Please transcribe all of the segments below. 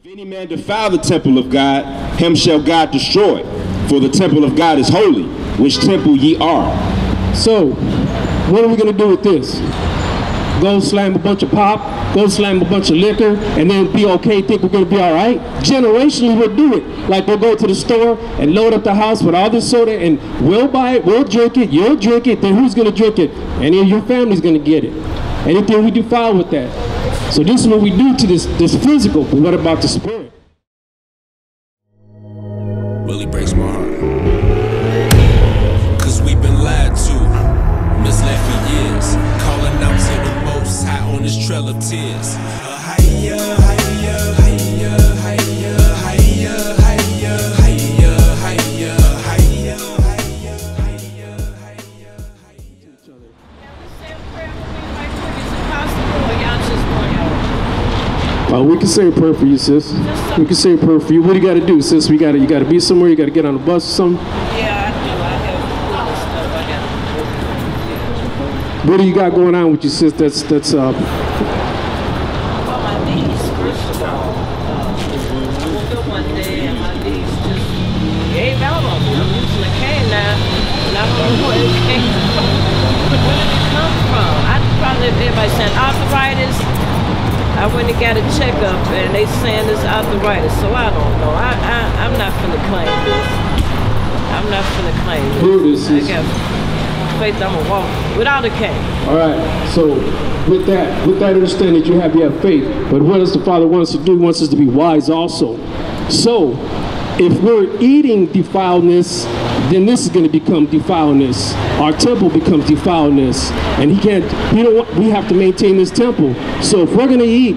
If any man defile the temple of God, him shall God destroy. For the temple of God is holy, which temple ye are. So, what are we going to do with this? Go slam a bunch of pop, go slam a bunch of liquor, and then be okay, think we're going to be all right? Generationally, we'll do it. Like we'll go to the store and load up the house with all this soda, and we'll buy it, we'll drink it, you'll drink it, then who's going to drink it? Any of your family's going to get it. Anything we defile with that. So this is what we do to this physical, but what about the spirit? Really breaks my heart. Cause we've been lied to, misled for years, calling out to the most high on this trail of tears. Higher, higher, higher, higher, higher, higher, higher, higher, higher, higher, higher, We can say a prayer for you, sis. We can say a prayer for you. What do you got to do, sis? You got to be somewhere. You got to get on a bus or something. Yeah, I do. I have What do you got going on with you, sis? That's Well, my knees, first of all. I woke up one day and my knees just gave out on me. I'm using a cane now, and I don't know where it came from. Where did it come from? I probably, everybody saying arthritis. I went and got a checkup, and they saying it's arthritis, so I don't know. I'm not finna claim this. I'm not finna claim this. I got faith I'm gonna walk without a cane. All right. So with that understanding that you have faith. But what does the Father want us to do? He wants us to be wise also. So if we're eating defiledness, then this is going to become defiledness. Our temple becomes defiledness, and we have to maintain this temple. So if we're going to eat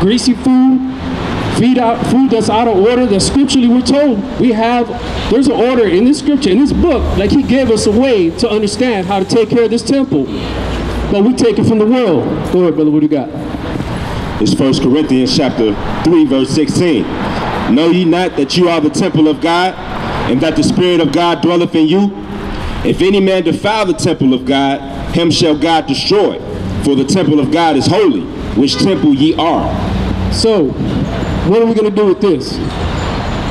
greasy food, food that's out of order, that scripturally we're told there's an order in this scripture, in this book, like he gave us a way to understand how to take care of this temple. But we take it from the world. Go ahead, brother, what do you got? It's 1 Corinthians chapter 3, verse 16. Know ye not that you are the temple of God, and that the Spirit of God dwelleth in you? If any man defile the temple of God, him shall God destroy. For the temple of God is holy, which temple ye are. So, what are we going to do with this?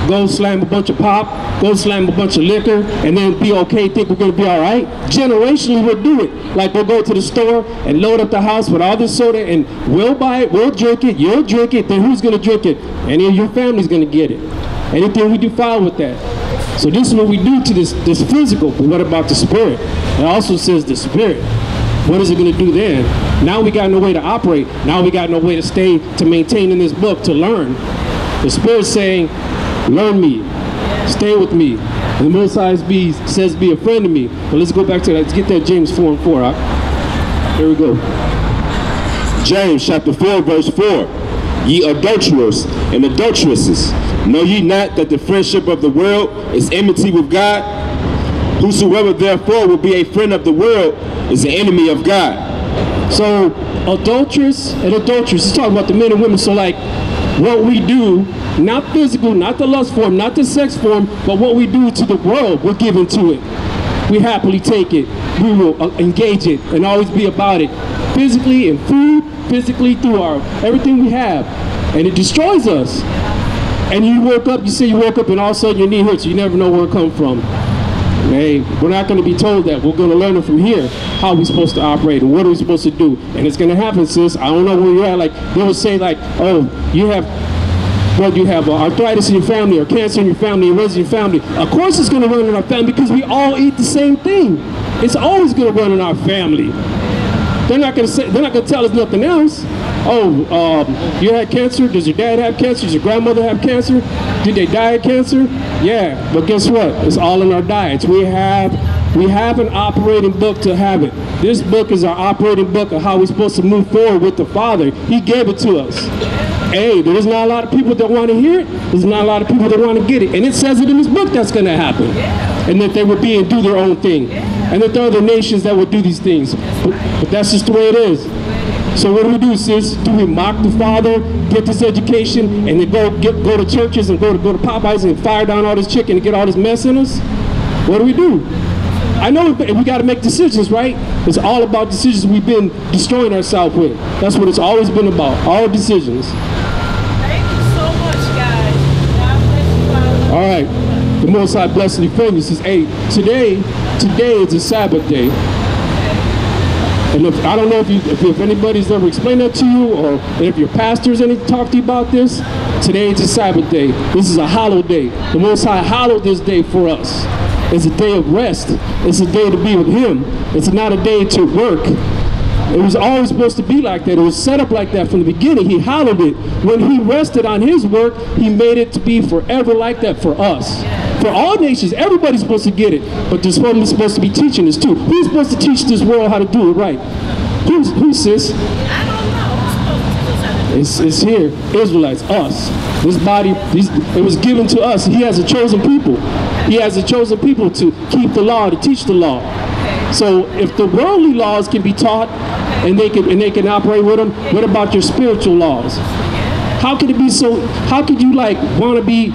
Go slam a bunch of pop, go slam a bunch of liquor, and then be okay, think we're going to be all right? Generationally, we'll do it. Like we'll go to the store and load up the house with all this soda, and we'll buy it, we'll drink it, you'll drink it, then who's going to drink it? Any of your family's going to get it. Anything we defile with that. So this is what we do to this physical, but what about the spirit? It also says the spirit. What is it going to do then? Now we got no way to operate. Now we got no way to maintain in this book, to learn. The Spirit's saying, learn me, stay with me. And the Most High says, be a friend of me. But let's go back to that. Let's get that James 4:4. Here we go. James chapter 4, verse 4. Ye adulterers and adulteresses, know ye not that the friendship of the world is enmity with God? Whosoever therefore will be a friend of the world is an enemy of God. So adulterers and adulteresses, he's talking about the men and women. So like what we do, not physical, not the lust form, not the sex form, but what we do to the world, we're given to it. We happily take it. We will engage it and always be about it. Physically in food, physically through everything we have. And it destroys us. And you woke up, you say you woke up and all of a sudden your knee hurts. You never know where it comes from. Hey, we're not going to be told that. We're going to learn it from here, how we're supposed to operate and what are we supposed to do. And it's going to happen, sis. I don't know where you're at. Like, they will say like, oh, you have arthritis in your family or cancer in your family, or in your family. Of course it's going to run in our family because we all eat the same thing. It's always going to run in our family. They're not going to tell us nothing else. Oh, you had cancer? Does your dad have cancer? Does your grandmother have cancer? Did they die of cancer? Yeah, but guess what? It's all in our diets. We have an operating book to have it. This book is our operating book of how we're supposed to move forward with the Father. He gave it to us. Hey, there's not a lot of people that want to hear it. There's not a lot of people that want to get it. And it says it in this book that's going to happen. And that they would be and do their own thing. And that there are other nations that would do these things. But that's just the way it is. So what do we do, sis? Do we mock the Father, get this education, and then go to churches and go to Popeyes and fire down all this chicken and get all this mess in us? What do we do? I know we got to make decisions, right? It's all about decisions we've been destroying ourselves with. That's what it's always been about, all decisions. Thank you, right. The Most High blessed and defend you. Says, hey, today is a Sabbath day. And if, I don't know if anybody's ever explained that to you, or if your pastor's ever talked to you about this. Today is a Sabbath day. This is a hallowed day. The Most High hallowed this day for us. It's a day of rest. It's a day to be with Him. It's not a day to work. It was always supposed to be like that. It was set up like that from the beginning. He hallowed it. When He rested on His work, He made it to be forever like that for us. For all nations, everybody's supposed to get it, but there's supposed to be teaching this too. Who's supposed to teach this world how to do it right? Who, sis? I don't know. It's here. Israelites, us. This body, it was given to us. He has a chosen people. He has a chosen people to keep the law, to teach the law. So if the worldly laws can be taught and they can operate with them, what about your spiritual laws? How could it be so? How could you like want to be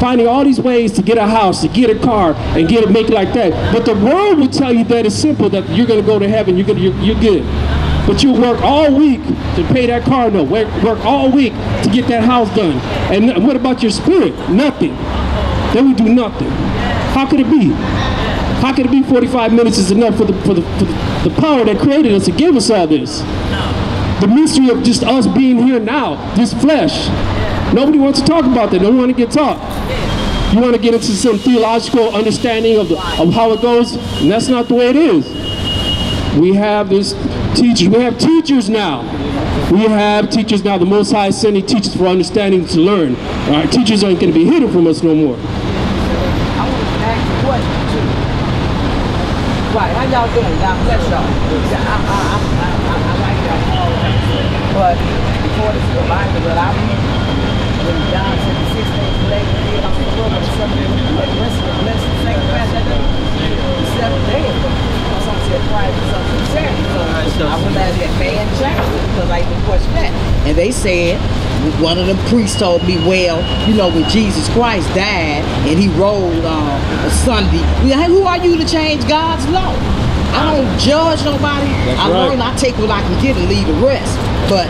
finding all these ways to get a house, to get a car, and make it like that? But the world will tell you that it's simple, that you're going to go to heaven, you're good. But you work all week to pay that car note, work all week to get that house done. And what about your spirit? Nothing. Then we do nothing. How could it be? How could it be 45 minutes is enough for the power that created us to give us all this? The mystery of just us being here now, this flesh. Nobody wants to talk about that. They don't want to get taught. You want to get into some theological understanding of how it goes, and that's not the way it is. We have this teachers. We have teachers now. We have teachers now. The Most High is sending teachers for understanding to learn. All right, teachers aren't going to be hidden from us no more. I want to ask you a question too. Right, how y'all doing? God bless y'all. I like that. But before this Bible that I read, when God said the 6 days later, He did on the world, and the 7th day, the rest of the blessed, sanctified that day. The 7th day, some said Friday, some said Saturday. So I went out there, man, changed it because I even questioned that. And they said, one of the priests told me, well, you know, when Jesus Christ died and He rose on a Sunday, who are you to change God's law? I don't judge nobody. I learn, I take what I can get and leave the rest. But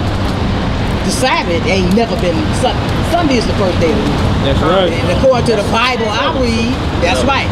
the Sabbath ain't never been Sunday. Sunday is the first day of the week. That's right. And according to the Bible I read, that's right.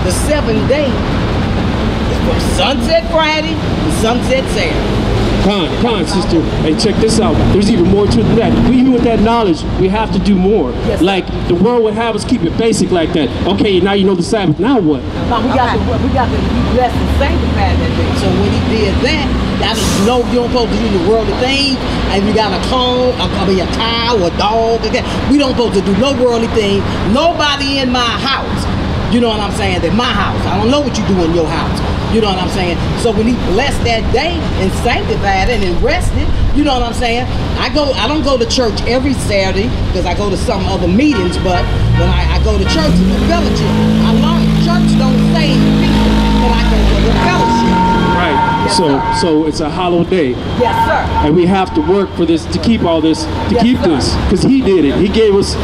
The 7th day is from sunset Friday to sunset Saturday. Come on, sister. Hey, check this out. There's even more to it than that. Even with that knowledge, we have to do more. Yes, like the world would have us keep it basic like that. Okay, now you know the Sabbath. Now what? No, we got to be blessed and sanctified that day. So when He did that, that is no, you don't supposed to do the worldly things. And you got a cone, a cow, a dog. We don't supposed to do no worldly thing. Nobody in my house. You know what I'm saying? That my house. I don't know what you do in your house. You know what I'm saying? So when He blessed that day and sanctified it and rested, you know what I'm saying? I don't go to church every Saturday because I go to some other meetings, but when I go to church in the fellowship, I learned church don't save people, but I go to the fellowship. Right. Yes, So it's a hollow day. Yes, sir. And we have to work for this, to keep all this, to Yes, keep sir. this, because He did it. He gave us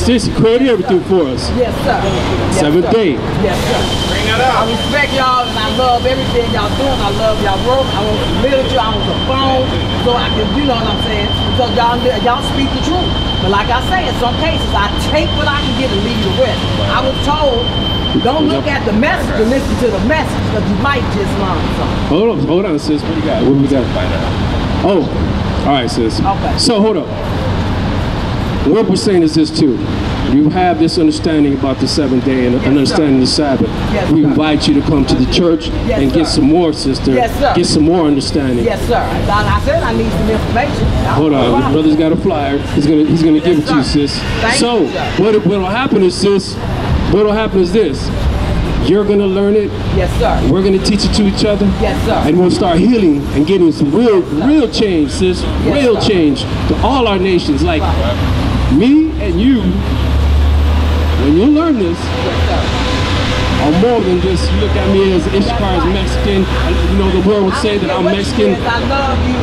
this. He created everything for us. Yes, sir. Yes, 7th sir. day. Yes, sir. Bring that out. I respect y'all and I love everything y'all doing. I love y'all work. I want the literature. I want the phone. So I can, you know what I'm saying? Because y'all speak the truth. But like I say, in some cases, I take what I can get and leave the rest. I was told, don't look at the message, but listen to the message, because you might just learn something. Hold on, sis. What do you got? What do we got? Oh, all right, sis. Okay. So hold up. What we're saying is this too. You have this understanding about the 7th day and understanding the Sabbath. Yes, We sir. invite you to come to the church Yes, and get sir. some more, sister. Yes, sir. Get some more understanding. Yes, sir. I said I need some information. Hold on, the brother's got a flyer. He's gonna give it to you, sir. sis. Thank So you, sir. what'll happen is, sis, what'll happen is this. You're gonna learn it. Yes, sir. We're gonna teach it to each other. Yes, sir. And we'll start healing and getting some real change, sis. Yes, Real sir. change to all our nations. Like me and you, when you learn this, are more than just, you look at me as Ishkar's Mexican. You know, the world would say that I'm Mexican. I love you,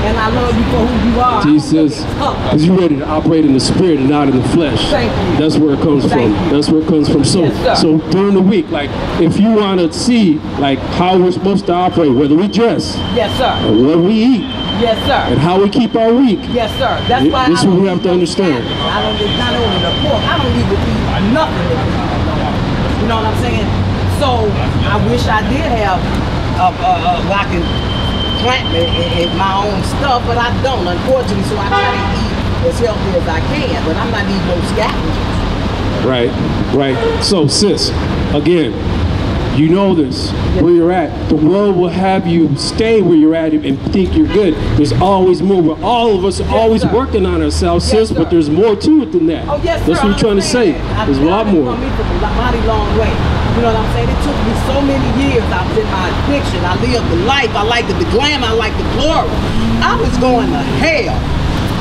and I love you for who you are. Jesus, because you're ready to operate in the spirit and not in the flesh. Thank you. That's where it comes Thank from. you. That's where it comes from. So, Yes, sir. so during the week, like if you want to see like how we're supposed to operate, whether we dress, Yes, sir. or what we eat, Yes, sir. And how we keep our week. Yes, sir. That's why This is what we have to understand. I don't get not only the pork. I don't even eat nothing. You know what I'm saying? So I wish I did have where I can plant my own stuff, but I don't, unfortunately. So I try to eat as healthy as I can, but I'm not eating no scavengers. Right, right. So, sis, again, you know this, where you're at. The world will have you stay where you're at and think you're good. There's always more. But all of us are always working on ourselves, sis, but there's more to it than that. Oh, yes, That's sir, what we're trying to say. There's a lot more. From a mighty long way. You know what I'm saying? It took me so many years. I was in my addiction. I lived the life. I liked the glam. I liked the glory. I was going to hell.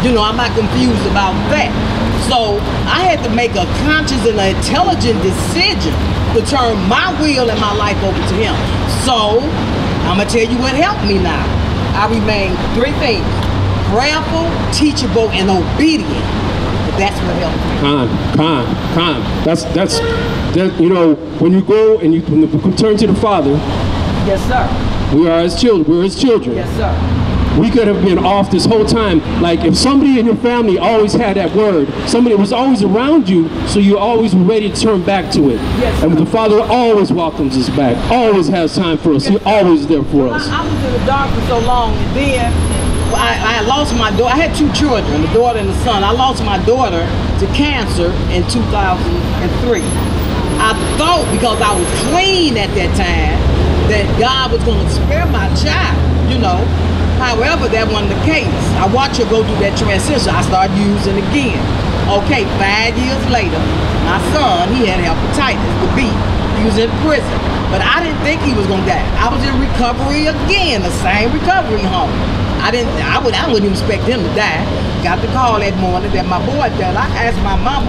You know, I'm not confused about that. So I had to make a conscious and an intelligent decision to turn my will and my life over to him. So I'm gonna tell you what helped me now. I remained three things: prayerful, teachable, and obedient. That's what helped me. Con. That's you know, when you go and you turn to the Father. Yes, sir. We are his children. We're his children. Yes, sir. We could have been off this whole time. Like if somebody in your family always had that word, somebody was always around you, so you always were ready to turn back to it. Yes, and the Father always welcomes us back, always has time for us. He's always there for us. I was in the dark for so long, and then I lost my daughter. I had two children, a daughter and a son. I lost my daughter to cancer in 2003. I thought because I was clean at that time that God was going to spare my child, you know. However, that wasn't the case. I watched her go through that transition. I started using again. Okay, 5 years later, my son, he had hepatitis, the B. He was in prison. But I didn't think he was gonna die. I was in recovery again, the same recovery home. I wouldn't even expect him to die. Got the call that morning that my boy died. I asked my mama,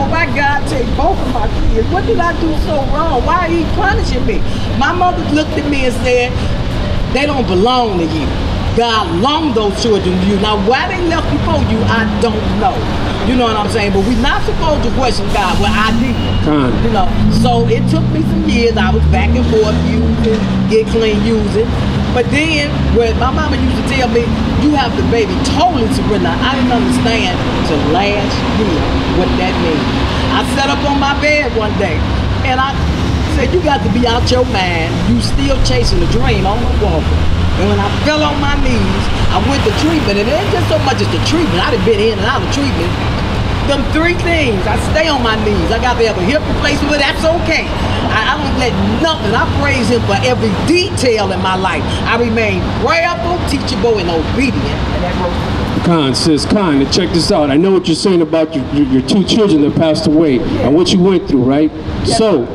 why God take both of my kids? What did I do so wrong? Why are he punishing me? My mother looked at me and said, they don't belong to you. God loaned those children to you. Now, why they left before you, I don't know. You know what I'm saying? But we're not supposed to question God. Well, I did. You know, so it took me some years. I was back and forth using, get clean using. But then, when my mama used to tell me, you have the baby totally surrender. I didn't understand till last year what that means. I sat up on my bed one day, and I said, you got to be out your mind. You still chasing the dream on the walker. And when I fell on my knees, I went to treatment. And it ain't just so much as the treatment. I done been in and out of treatment. Them three things, I stay on my knees. I got to have a hip replacement, but that's okay. I don't let nothing. I praise him for every detail in my life. I remain prayerful, teachable, and obedient. And that Con, sis, Con, check this out. I know what you're saying about your two children that passed away and what you went through, right? Yes. So,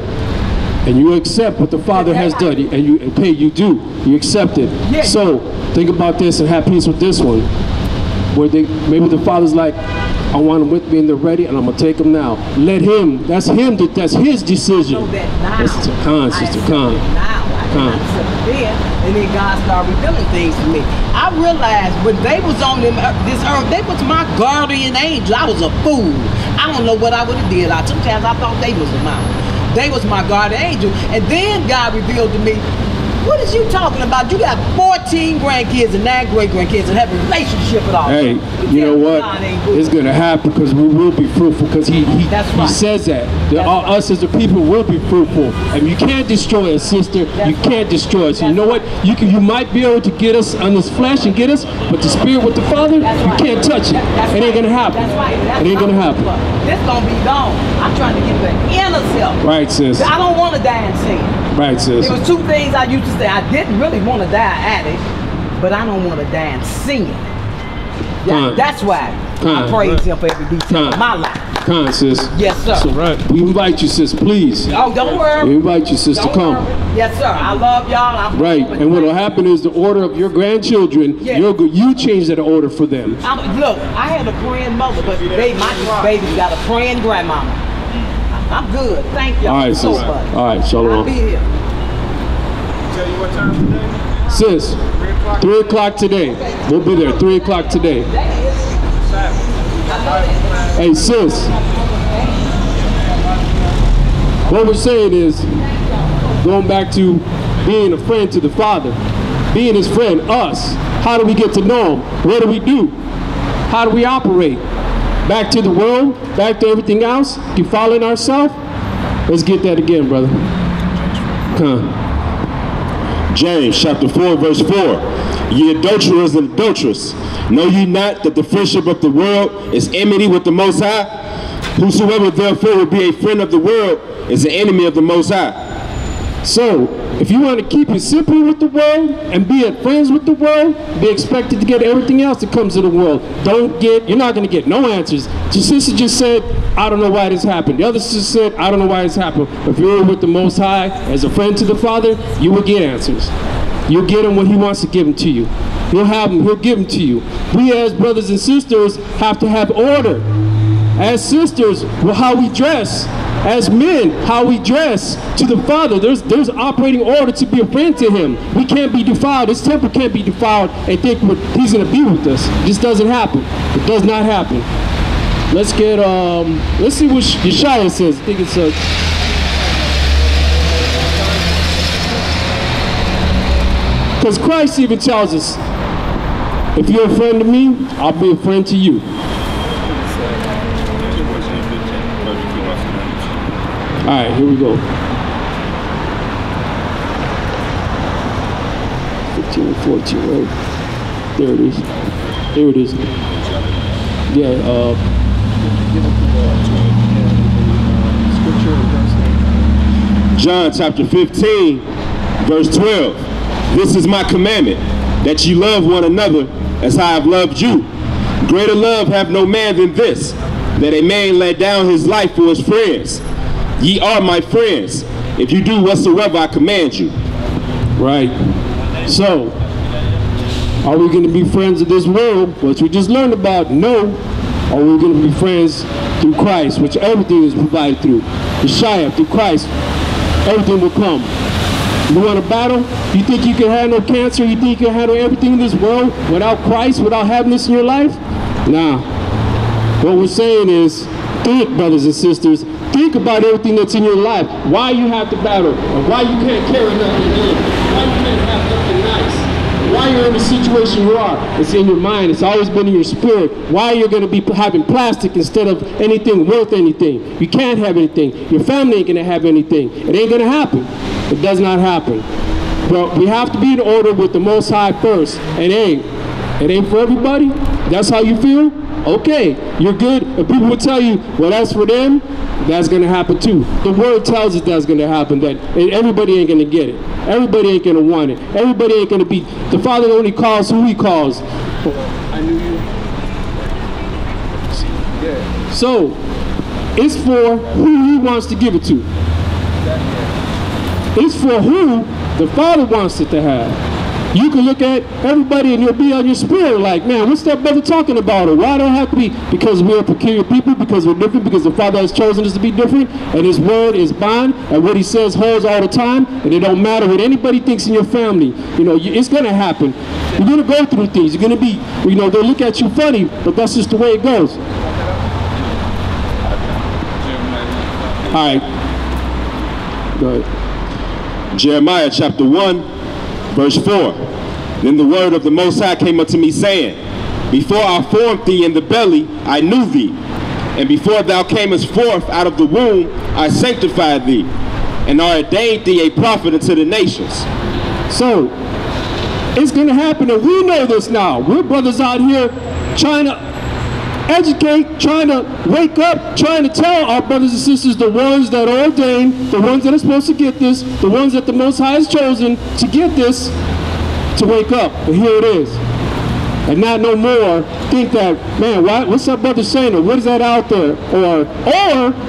and you accept what the Father has done, and you accept it. Yes. So, think about this and have peace with this one. Where maybe the Father's like, I want them with me and they're ready, and I'm gonna take them now. Let him. That's his decision. That's Con, Sister Con. And then God started revealing things to me. I realized when they was on this earth, they was my guardian angel. I was a fool. I don't know what I would have did. Sometimes I thought they was mine. They was my guardian angel. And then God revealed to me, what is you talking about? You got 14 grandkids and 9 great-grandkids and have a relationship with all of them. Hey, you know what? It's going to happen because we will be fruitful because he says that. Us as a people will be fruitful. And you can't destroy us, sister. You can't destroy us. You know what? You might be able to get us on this flesh and get us, but the spirit with the Father, you can't touch it. It ain't going to happen. It ain't going to happen. This going to be gone. I'm trying to get the inner self. Right, sis. I don't want to die in sin. Right, sis. There was 2 things I used to say. I didn't really want to die at it, but I don't want to die in sin. That's why I praise him for every detail of my life. Con, sis. Yes, sir. So, we invite you, sis, please. Oh, don't worry. We invite you, sis, to come. Yes, sir. I love y'all. Right, and what will happen is the order of your grandchildren, you change that order for them. Look, I had a praying mother, but my baby's got a praying grandmama. I'm good. Thank y'all so much. All right, shalom. I'll be here. Tell you what time today? Sis, 3 o'clock today. We'll be there, 3 o'clock today. Hey, sis. What we're saying is, going back to being a friend to the Father, being his friend, us, How do we get to know him? What do we do? How do we operate? Back to the world, back to everything else, defiling ourselves? Let's get that again, brother. Come on. James chapter 4, verse 4. Ye adulterers and adulteresses, know ye not that the friendship of the world is enmity with the Most High? Whosoever therefore will be a friend of the world is an enemy of the Most High. So, if you want to keep it simple with the world and be at friends with the world, be expected to get everything else that comes to the world. You're not going to get no answers. The sister just said, I don't know why this happened. The other sister said, I don't know why this happened. If you're with the Most High as a friend to the Father, you will get answers. You'll get them when He wants to give them to you. You'll have them, He'll give them to you. We as brothers and sisters have to have order. As sisters, well, how we dress. As men, how we dress to the Father. There's operating order to be a friend to Him. We can't be defiled. This temple can't be defiled and think He's going to be with us. It just doesn't happen. It does not happen. Let's get, let's see what Yeshaya says. I think it's because Christ even tells us, if you're a friend to me, I'll be a friend to you. All right, here we go. 15 and 14, right? There it is. There it is. Yeah, John chapter 15, verse 12. This is my commandment, that ye love one another as I have loved you. Greater love have no man than this, that a man lay down his life for his friends. Ye are my friends, if you do whatsoever I command you. Right. So, are we going to be friends of this world, which we just learned about? No. Or are we going to be friends through Christ, which everything is provided through? Yeshaya, through Christ, everything will come. You want to battle? You think you can handle cancer? You think you can handle everything in this world without Christ, without having this in your life? Nah. What we're saying is, think, brothers and sisters, think about everything that's in your life. Why you have to battle, or why you can't carry nothing in, why you can't have nothing nice, why you're in the situation you are. It's in your mind. It's always been in your spirit. Why you're going to be having plastic instead of anything worth anything. You can't have anything. Your family ain't going to have anything. It ain't going to happen. It does not happen. But we have to be in order with the Most High first. And hey, it ain't for everybody. That's how you feel? Okay, you're good. If people will tell you, well, that's for them, that's going to happen too. The word tells us that's going to happen, that everybody ain't going to get it. Everybody ain't going to want it. Everybody ain't going to be. The Father only calls who He calls. I knew you. So, it's for who He wants to give it to. It's for who the Father wants it to have. You can look at everybody and you'll be on your spirit like, man, what's that brother talking about? Or why do I have to be? Because we're a peculiar people, because we're different, because the Father has chosen us to be different, and His word is bond, and what He says holds all the time, and it don't matter what anybody thinks in your family. You know, it's going to happen. You're going to go through things. You're going to be, you know, they'll look at you funny, but that's just the way it goes. All right. Go ahead. Jeremiah chapter 1, verse 4. Then the word of the Most High came unto me, saying, Before I formed thee in the belly, I knew thee. And before thou camest forth out of the womb, I sanctified thee, and I ordained thee a prophet unto the nations. So, it's going to happen, and we know this now. We're brothers out here trying to educate, trying to wake up, trying to tell our brothers and sisters, the ones that are ordained, the ones that are supposed to get this, the ones that the Most High has chosen to get this, to wake up. And here it is. And not no more think that, man, what's that brother saying? Or what is that out there? Or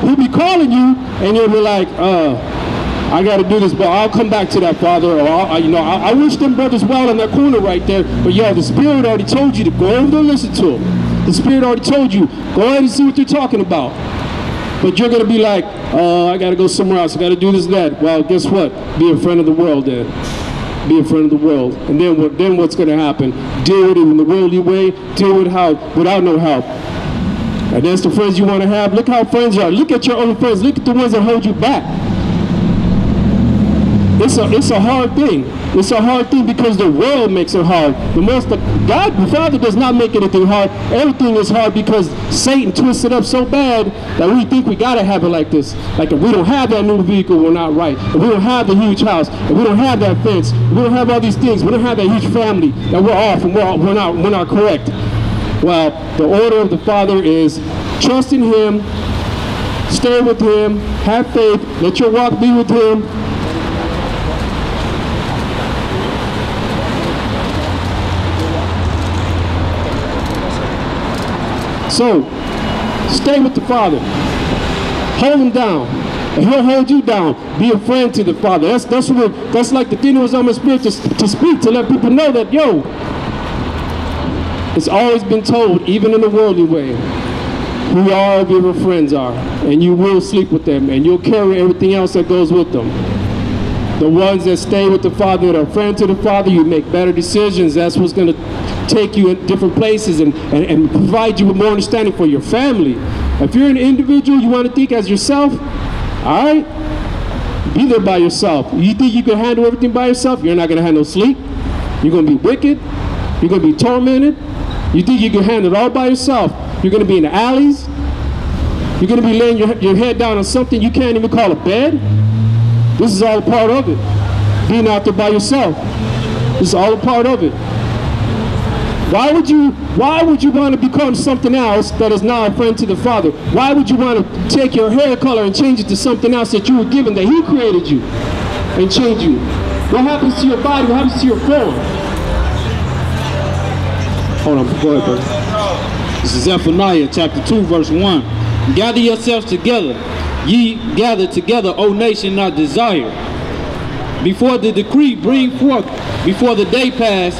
he'll be calling you and you'll be like, I got to do this, but I'll come back to that, Father. Or I wish them brothers well in that corner right there. But yo, the Spirit already told you to go over there and listen to them. The Spirit already told you, go ahead and see what they're talking about. But you're going to be like, I got to go somewhere else. I got to do this, that. Well, guess what? Be a friend of the world then. Be a friend of the world. And then what's going to happen? Deal with it in the worldly way. Deal with it without no help. And that's the friends you want to have. Look how friends you are. Look at your own friends. Look at the ones that hold you back. It's a hard thing. It's a hard thing because the world makes it hard. God, the Father, does not make anything hard. Everything is hard because Satan twists it up so bad that we think we gotta have it like this. Like if we don't have that new vehicle, we're not right. If we don't have the huge house, if we don't have that fence, if we don't have all these things, we don't have that huge family, that we're off and we're not correct. Well, the order of the Father is trust in Him, stay with Him, have faith, let your walk be with Him. So, stay with the Father. Hold Him down. And He'll hold you down. Be a friend to the Father. That's like the thing that was on my spirit to speak, to let people know that, yo, it's always been told, even in the worldly way, who all of your friends are. And you will sleep with them. And you'll carry everything else that goes with them. The ones that stay with the Father, that are friends to the Father, you make better decisions. That's what's going to take you in different places and provide you with more understanding for your family. If you're an individual, you want to think as yourself, all right, be there by yourself. You think you can handle everything by yourself? You're not going to have no sleep. You're going to be wicked. You're going to be tormented. You think you can handle it all by yourself? You're going to be in the alleys. You're going to be laying your head down on something you can't even call a bed. This is all a part of it. Being out there by yourself. This is all a part of it. Why would you want to become something else that is now a friend to the Father? Why would you want to take your hair color and change it to something else that you were given, that He created you, and change you? What happens to your body? What happens to your form? Hold on, go ahead, brother. This is Zephaniah chapter 2, verse 1. Gather yourselves together, ye gather together, O nation not desire. Before the decree bring forth, before the day pass,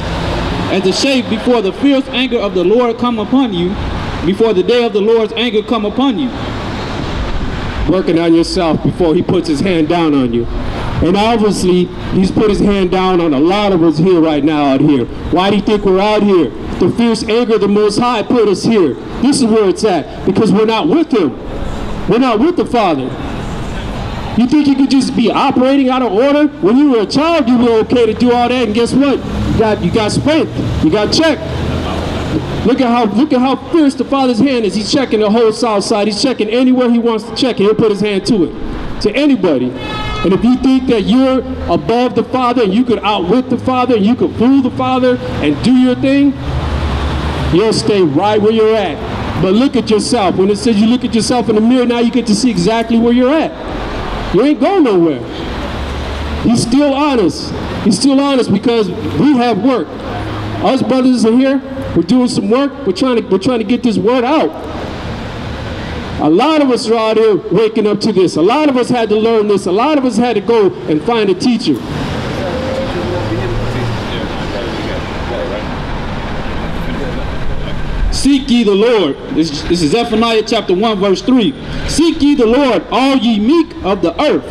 as the shade before the fierce anger of the Lord come upon you, before the day of the Lord's anger come upon you. Working on yourself before He puts His hand down on you. And obviously, He's put His hand down on a lot of us here right now out here. Why do you think we're out here? The fierce anger of the Most High put us here. This is where it's at, because we're not with Him. We're not with the Father. You think you could just be operating out of order? When you were a child, you were okay to do all that, and guess what? You got spanked. You got checked. Look at how fierce the Father's hand is. He's checking the whole South Side. He's checking anywhere He wants to check, and He'll put His hand to it, to anybody. And if you think that you're above the Father, and you could outwit the Father, and you could fool the Father, and do your thing, you'll stay right where you're at. But look at yourself. When it says you look at yourself in the mirror, now you get to see exactly where you're at. You ain't going nowhere. He's still honest. He's still honest because we have work. Us brothers are here. We're doing some work. We're trying to get this word out. A lot of us are out here waking up to this. A lot of us had to learn this. A lot of us had to go and find a teacher. Seek ye the Lord. This is Zephaniah chapter 1, verse 3. Seek ye the Lord, all ye meek of the earth,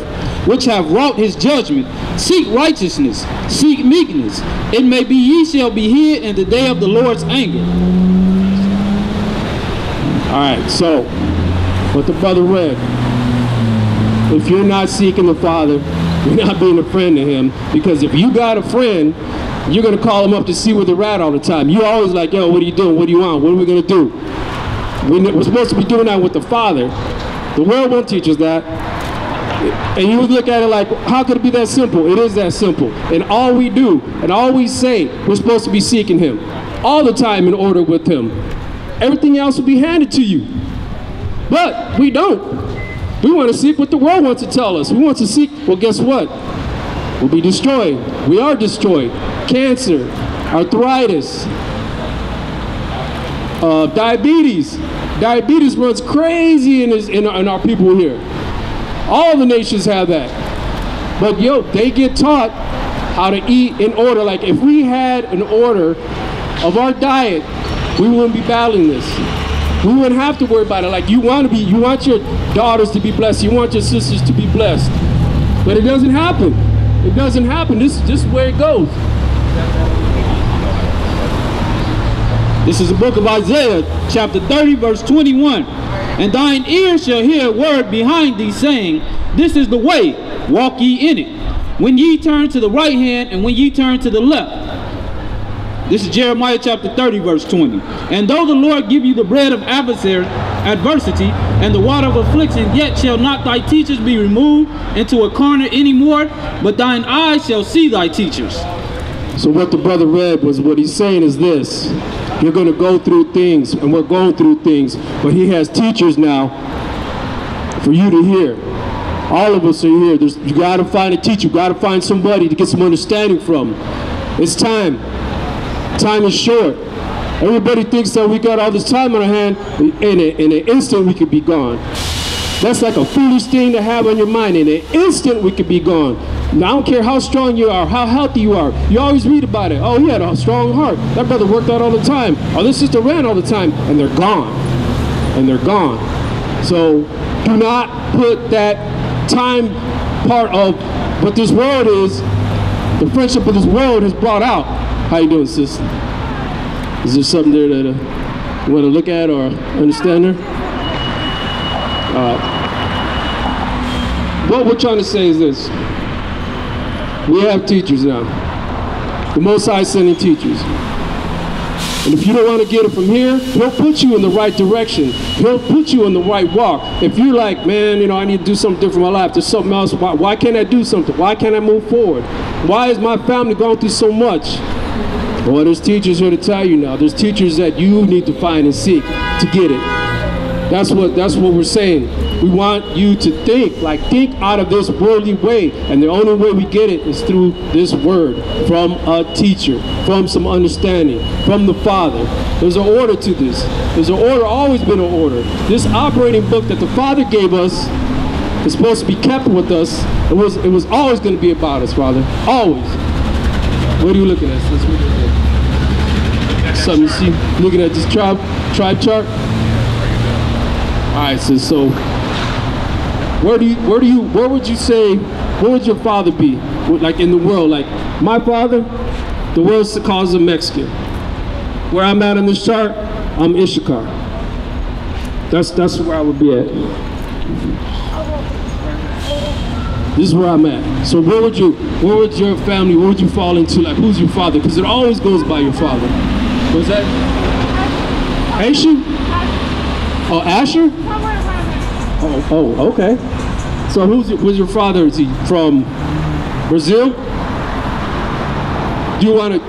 which have wrought His judgment. Seek righteousness, seek meekness. It may be ye shall be hid in the day of the Lord's anger. All right, so what the brother read. If you're not seeking the Father, you're not being a friend to Him, because if you got a friend, you're going to call them up to see where they're at all the time. You're always like, yo, what are you doing? What do you want? What are we going to do? We're supposed to be doing that with the Father. The world won't teach us that. And you would look at it like, how could it be that simple? It is that simple. And all we do and all we say, we're supposed to be seeking Him all the time in order with Him. Everything else will be handed to you. But we don't. We want to seek what the world wants to tell us. We want to seek, well, guess what? We'll be destroyed. We are destroyed. Cancer, arthritis, diabetes. Diabetes runs crazy in our people here. All the nations have that. But yo, they get taught how to eat in order. Like if we had an order of our diet, we wouldn't be battling this. We wouldn't have to worry about it. Like you want your daughters to be blessed, you want your sisters to be blessed. But it doesn't happen. It doesn't happen. This is just where it goes. This is the book of Isaiah, chapter 30, verse 21. And thine ear shall hear a word behind thee, saying, This is the way, walk ye in it. when ye turn to the right hand and when ye turn to the left. This is Jeremiah chapter 30, verse 20. And though the Lord give you the bread of adversity and the water of affliction, yet shall not thy teachers be removed into a corner any more, but thine eyes shall see thy teachers. So what the brother read was, what he's saying is this: you're going to go through things, and we're going through things, but he has teachers now for you to hear. All of us are here. You got to find a teacher. You got to find somebody to get some understanding from. It's time. Time is short. Everybody thinks that we got all this time on our hand. In an instant we could be gone. That's like a foolish thing to have on your mind. In an instant we could be gone. Now, I don't care how strong you are, how healthy you are. You always read about it. Oh, he had a strong heart. That brother worked out all the time. Oh, this sister ran all the time. And they're gone. And they're gone. So do not put that time part of what this world is, the friendship of this world has brought out. How you doing, sis? Is there something there that you want to look at or understand there? All right. What we're trying to say is this. We have teachers now. The Most High sending teachers. And if you don't want to get it from here, he'll put you in the right direction. He'll put you in the right walk. If you're like, man, you know, I need to do something different in my life. There's something else. Why can't I do something? Why can't I move forward? Why is my family going through so much? Well, there's teachers here to tell you now. There's teachers that you need to find and seek to get it. That's what we're saying. We want you to think out of this worldly way. And the only way we get it is through this word from a teacher, from some understanding, from the Father. There's an order to this. There's an order, always been an order. This operating book that the Father gave us is supposed to be kept with us. It was always going to be about us, Father. Always. What are you looking at, sis? What are you looking at? Something you see? Looking at this tribe chart? All right, sis. So where would you say, where would your father be? Like in the world, like my father, the world calls him Mexican. Where I'm at in this chart, I'm Issachar. That's where I would be at. This is where I'm at. So where would your family, where would you fall into? Like, who's your father? Because it always goes by your father. What's that? Asher? Oh, Asher? Oh, okay. So who's your father? Is he from Brazil? Do you want to,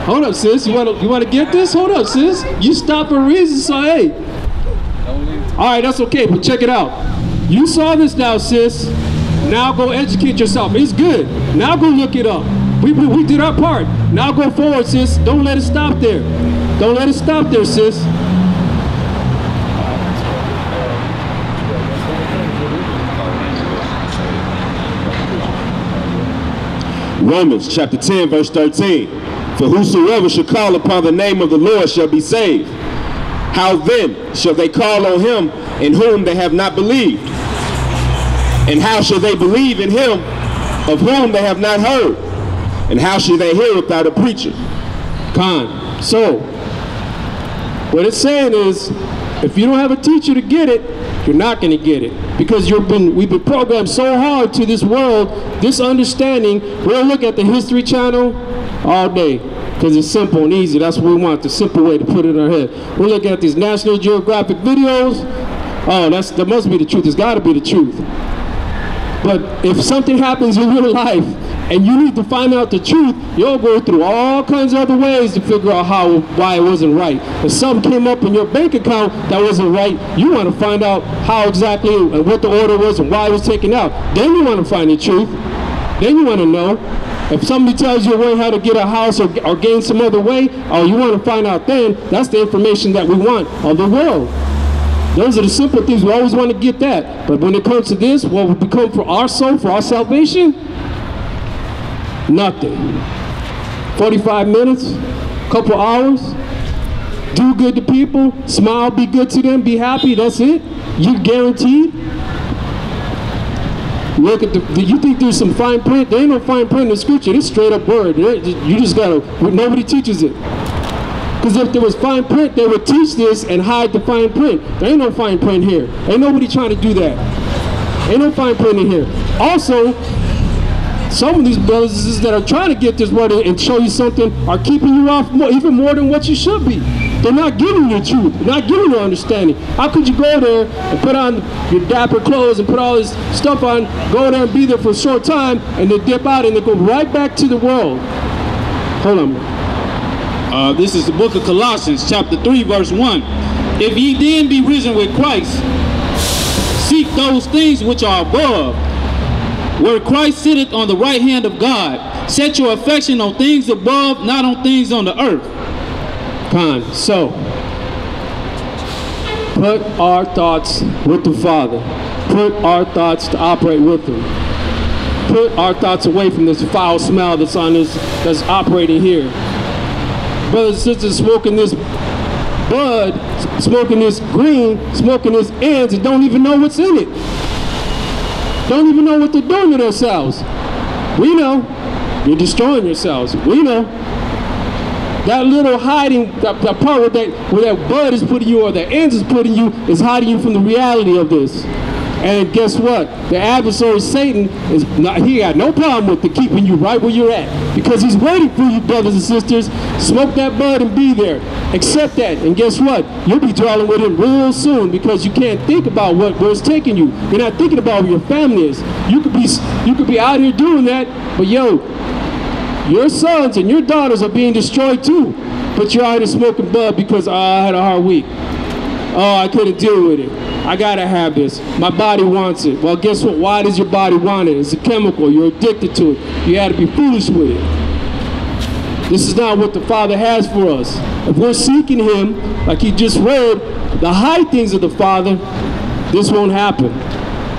hold up, sis. You want to get this? Hold up, sis. You stop for a reason, so hey. All right, that's okay, but check it out. You saw this now, sis. Now go educate yourself. It's good. Now go look it up. We did our part. Now go forward, sis. Don't let it stop there. Don't let it stop there, sis. Romans chapter 10, verse 13. For whosoever shall call upon the name of the Lord shall be saved. How then shall they call on him in whom they have not believed? And how shall they believe in him of whom they have not heard? And how shall they hear without a preacher? So, what it's saying is, if you don't have a teacher to get it, you're not going to get it. Because we've been programmed so hard to this world, this understanding. We'll look at the History Channel all day. Because it's simple and easy. That's what we want, the simple way to put it in our head. We'll look at these National Geographic videos. Oh, that must be the truth. It's got to be the truth. But if something happens in your life and you need to find out the truth, you'll go through all kinds of other ways to figure out why it wasn't right. If something came up in your bank account that wasn't right, you want to find out how exactly and what the order was and why it was taken out. Then you want to find the truth. Then you want to know. If somebody tells you a way how to get a house or gain some other way, oh, you want to find out then. That's the information that we want of the world. Those are the simple things. We always want to get that. But when it comes to this, what will become for our soul, for our salvation? Nothing. 45 minutes, couple hours, do good to people, smile, be good to them, be happy, that's it. You're guaranteed. Look at you think there's some fine print? There ain't no fine print in the scripture. It's straight up word. You just gotta, nobody teaches it. Because if there was fine print, they would teach this and hide the fine print. There ain't no fine print here. Ain't nobody trying to do that. Ain't no fine print in here. Also, Some of these brothers and sisters that are trying to get this word and show you something are keeping you off even more than what you should be. They're not giving you the truth. They're not giving you understanding. How could you go there and put on your dapper clothes and put all this stuff on, go there and be there for a short time, and then dip out and then go right back to the world? Hold on. This is the book of Colossians, chapter 3, verse 1. If ye then be risen with Christ, seek those things which are above, where Christ sitteth on the right hand of God. Set your affection on things above, not on things on the earth. So, put our thoughts with the Father. Put our thoughts to operate with Him. Put our thoughts away from this foul smell that's on this, that's operating here. Brothers and sisters smoking this bud, smoking this green, smoking this ends, and don't even know what's in it. Don't even know what they're doing to themselves. We know. You're destroying yourselves. We know. That little hiding, that part where that bud is putting you or the ends is putting you is hiding you from the reality of this. And guess what? The adversary Satan he got no problem with keeping you right where you're at, because he's waiting for you, brothers and sisters. Smoke that bud and be there. Accept that, and guess what? You'll be dwelling with him real soon, because you can't think about where it's taking you. You're not thinking about where your family is. You could be out here doing that, but yo, your sons and your daughters are being destroyed too. But you're out here smoking bud because I had a hard week. Oh, I couldn't deal with it. I gotta have this. My body wants it. Well, guess what? Why does your body want it? It's a chemical. You're addicted to it. You had to be foolish with it. This is not what the Father has for us. If we're seeking Him, like He just read, the high things of the Father, this won't happen.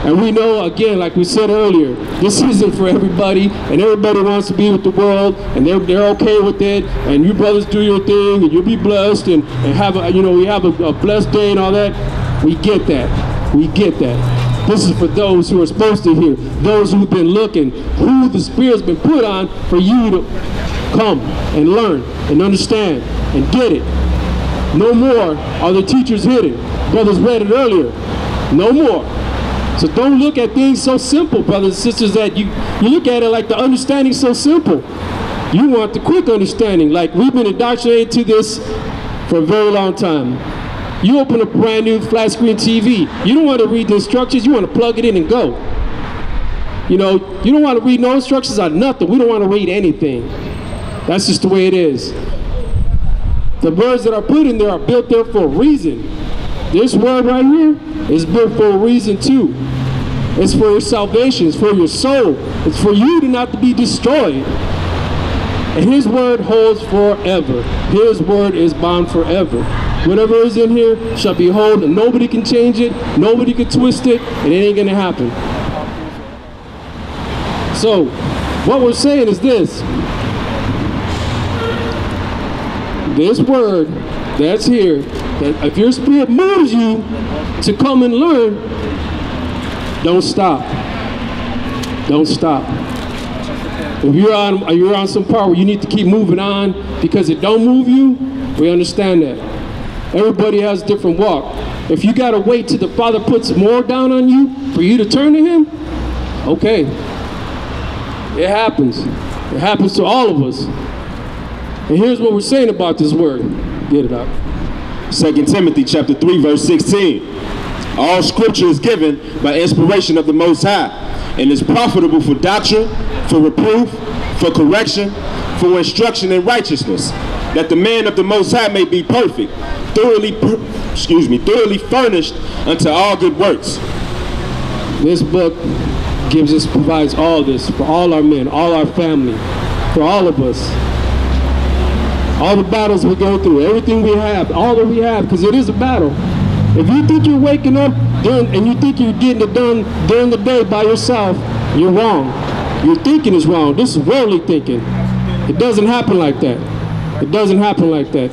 And we know, again, like we said earlier, this isn't for everybody, and everybody wants to be with the world, and they're okay with it, and you brothers do your thing, and you'll be blessed, and have a, we have a blessed day and all that. We get that. We get that. This is for those who are supposed to hear, those who've been looking, who the Spirit's been put on for you to come and learn and understand and get it. No more are the teachers hidden. Brothers read it earlier. No more. So don't look at things so simple, brothers and sisters, that you look at it like the understanding's so simple. You want the quick understanding, like we've been indoctrinated to this for a very long time. You open a brand new flat screen TV, you don't want to read the instructions, you want to plug it in and go. You don't want to read no instructions on nothing. We don't want to read anything. That's just the way it is. The words that are put in there are built there for a reason. This word right here is built for a reason too. It's for your salvation, it's for your soul. It's for you to not to be destroyed. And His word holds forever. His word is bound forever. Whatever is in here shall be whole, and nobody can change it, nobody can twist it, and it ain't gonna happen. So, what we're saying is this. This word that's here, that if your spirit moves you to come and learn, don't stop. Don't stop. If you're on some part where you need to keep moving on because it don't move you, we understand that. Everybody has a different walk. If you gotta wait till the Father puts more down on you for you to turn to Him, okay. It happens. It happens to all of us. And here's what we're saying about this word. Get it out. 2 Timothy chapter 3, verse 16. All scripture is given by inspiration of the Most High, and is profitable for doctrine, for reproof, for correction, for instruction in righteousness, that the man of the Most High may be perfect, thoroughly furnished unto all good works. This book provides all this for all our men, all our family, for all of us. All the battles we go through, everything we have, all that we have, because it is a battle. If you think you're waking up and you think you're getting it done during the day by yourself, you're wrong. Your thinking is wrong. This is worldly thinking. It doesn't happen like that. It doesn't happen like that.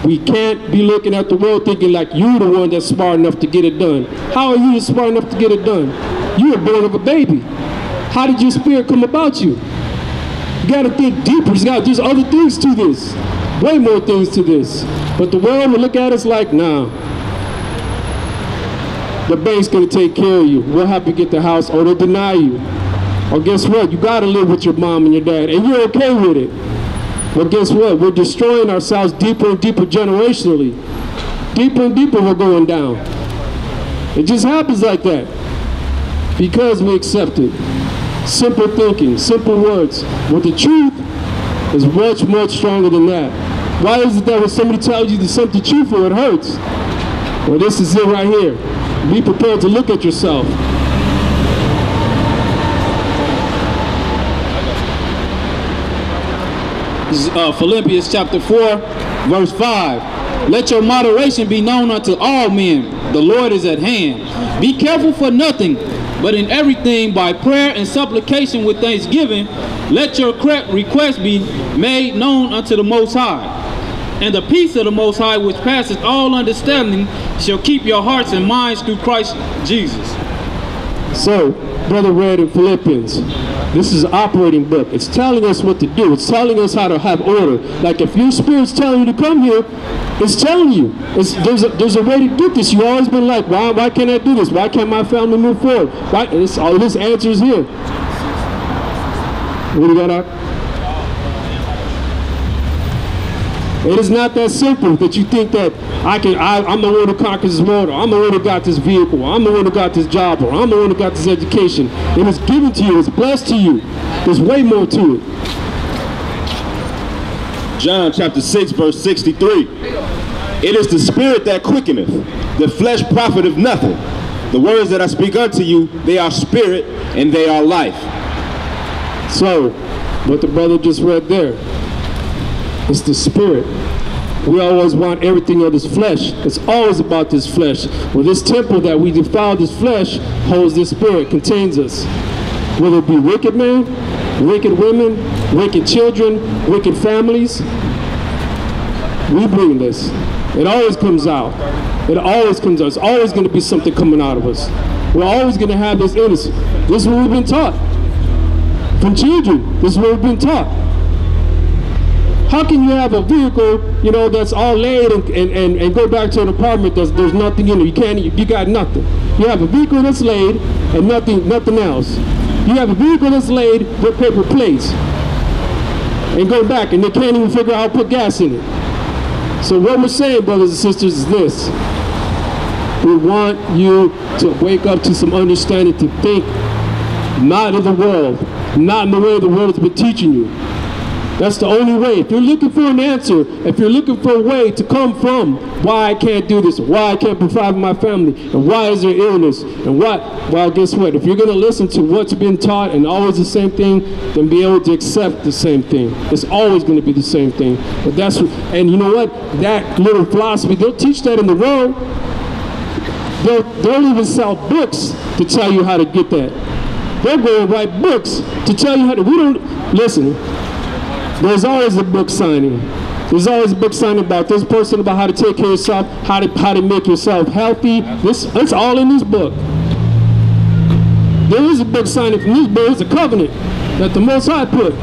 We can't be looking at the world thinking like you're the one that's smart enough to get it done. How are you smart enough to get it done? You were born of a baby. How did your spirit come about you? You got to think deeper. There's other things to this. Way more things to this. But the world will look at us like, nah. The bank's going to take care of you. We'll have to get the house, or they'll deny you. Or guess what? You got to live with your mom and your dad, and you're okay with it. But guess what? We're destroying ourselves deeper and deeper generationally. Deeper and deeper we're going down. It just happens like that. Because we accept it. Simple thinking, simple words. But the truth is much, much stronger than that. Why is it that when somebody tells you something truthful, it hurts? Well, this is it right here. Be prepared to look at yourself. This is Philippians chapter 4, verse 5. Let your moderation be known unto all men. The Lord is at hand. Be careful for nothing, but in everything by prayer and supplication with thanksgiving, let your requests be made known unto the Most High. And the peace of the Most High, which passeth all understanding, shall keep your hearts and minds through Christ Jesus. So, Brother read in Philippians, this is an operating book. It's telling us what to do. It's telling us how to have order. Like if your spirit's telling you to come here, it's telling you. There's a way to do this. You've always been like, why can't I do this? Why can't my family move forward? Why? All this answers here. What do you got, Doc? It is not that simple that you think that I'm the one who conquers this world, or I'm the one who got this vehicle, or I'm the one who got this job, or I'm the one who got this education. It was given to you, it's blessed to you. There's way more to it. John chapter 6, verse 63. It is the spirit that quickeneth, the flesh profiteth nothing. The words that I speak unto you, they are spirit and they are life. So, what the brother just read there, it's the spirit. We always want everything of this flesh. It's always about this flesh. Well, this temple that we defile, this flesh, holds this spirit, contains us. Whether it be wicked men, wicked women, wicked children, wicked families, we bring this. It always comes out. It always comes out. It's always going to be something coming out of us. We're always going to have this in us. This is what we've been taught. From children, this is what we've been taught. How can you have a vehicle, that's all laid and go back to an apartment there's nothing in it? You got nothing. You have a vehicle that's laid and nothing else. You have a vehicle that's laid with paper plates and go back and they can't even figure out how to put gas in it. So what we're saying, brothers and sisters, is this. We want you to wake up to some understanding, to think not in the world, not in the way the world has been teaching you. That's the only way. If you're looking for an answer, if you're looking for a way to come from why I can't do this, why I can't provide for my family, and why is there illness, and what, well, guess what? If you're going to listen to what's been taught and always the same thing, then be able to accept the same thing. It's always going to be the same thing. But that's, and you know what? That little philosophy, they'll teach that in the world. They'll even sell books to tell you how to get that. They're going to write books to tell you how to, listen. There's always a book signing. There's always a book signing about this person, about how to take care of yourself, how to make yourself healthy. It's all in this book. There is a book signing from this book. It's a covenant that the Most High put.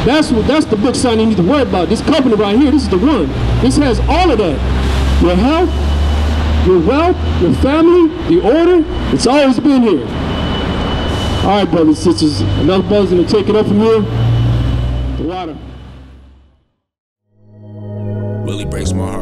That's the book signing you need to worry about. This covenant right here, this is the one. This has all of that. Your health, your wealth, your family, the order. It's always been here. All right, brothers and sisters. Another brother's going to take it up from here. The water. Really breaks my heart.